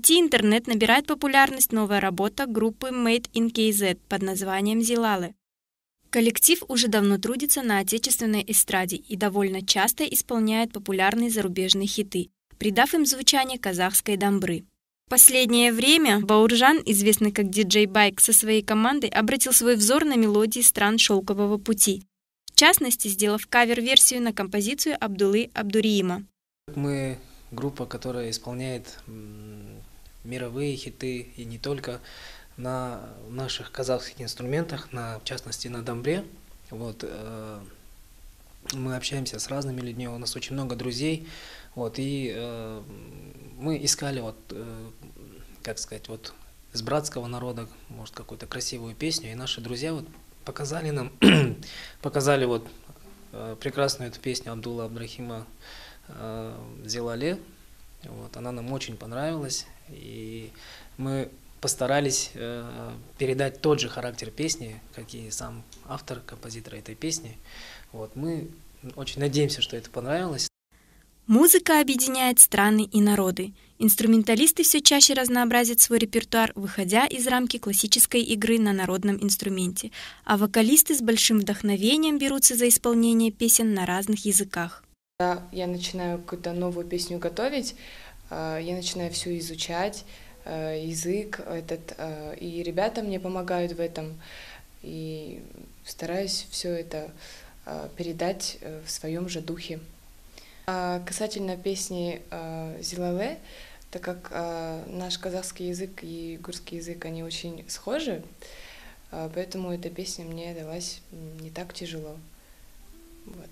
сети интернет набирает популярность новая работа группы Made in KZ под названием «Зилалы». Коллектив уже давно трудится на отечественной эстраде и довольно часто исполняет популярные зарубежные хиты, придав им звучание казахской дамбры. В последнее время Бауыржан, известный как диджей Байк, со своей командой обратил свой взор на мелодии стран шелкового пути, в частности, сделав кавер-версию на композицию Абдулы Абдуриима. Мы группа, которая исполняет мировые хиты и не только на наших казахских инструментах, в частности на дамбре. Вот, мы общаемся с разными людьми, у нас очень много друзей. Вот, и мы искали, как сказать, из братского народа, может, какую-то красивую песню, и наши друзья показали нам, прекрасную эту песню Абдулла Абдрахима «Зилале». Вот, она нам очень понравилась, и мы постарались передать тот же характер песни, как и сам автор, композитор этой песни. Вот, мы очень надеемся, что это понравилось. Музыка объединяет страны и народы. Инструменталисты все чаще разнообразят свой репертуар, выходя из рамки классической игры на народном инструменте, а вокалисты с большим вдохновением берутся за исполнение песен на разных языках. Когда я начинаю какую-то новую песню готовить, я начинаю все изучать, язык этот, и ребята мне помогают в этом, и стараюсь все это передать в своем же духе. Касательно песни «Зилале», так как наш казахский язык и гурский язык, они очень схожи, поэтому эта песня мне далась не так тяжело. Вот.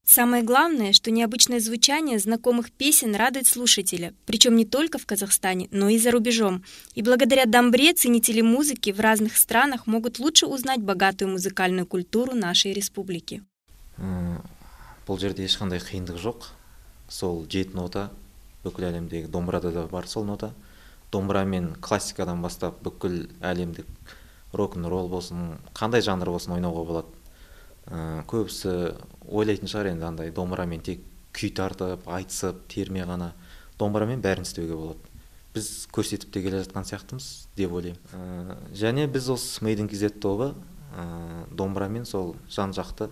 Самое главное, что необычное звучание знакомых песен радует слушателя, причем не только в Казахстане, но и за рубежом. И благодаря дамбре ценители музыки в разных странах могут лучше узнать богатую музыкальную культуру нашей республики. Бұл жерде ешқандай қиындық жоқ. Сол 7 нота, бүкіл әлемдегі домбырада да бар сол нота. Домбырамен классикадан бастап бүкіл әлемдік рок-н-ролл болсын, қандай жанр болсын ойнауға болады. Көбісі ойлайтын шығар енді андай домбырамен тек күй тартып, айтысып, терме ғана. Домбырамен бәрін істеуге болады. Біз көрсетіп те келе жатқан сияқтымыз деп ойлаймын. Және біз осы Made in KZ тобы домбырамен сол жан-жақты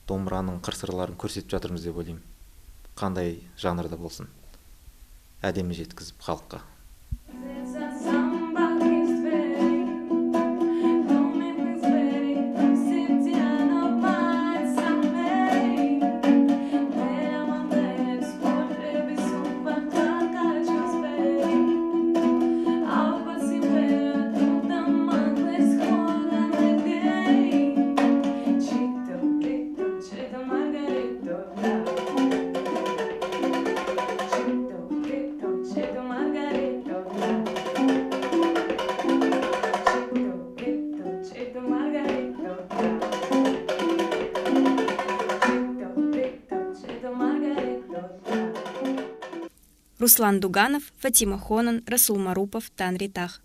домбыраның қыр-сырларын көрсетіп жатырмыз деп ойлаймын. Қандай жанрда болсын. Әдемі жеткізіп халыққа. Руслан Дуганов, Фатима Хонан, Расул Марупов, Танритах.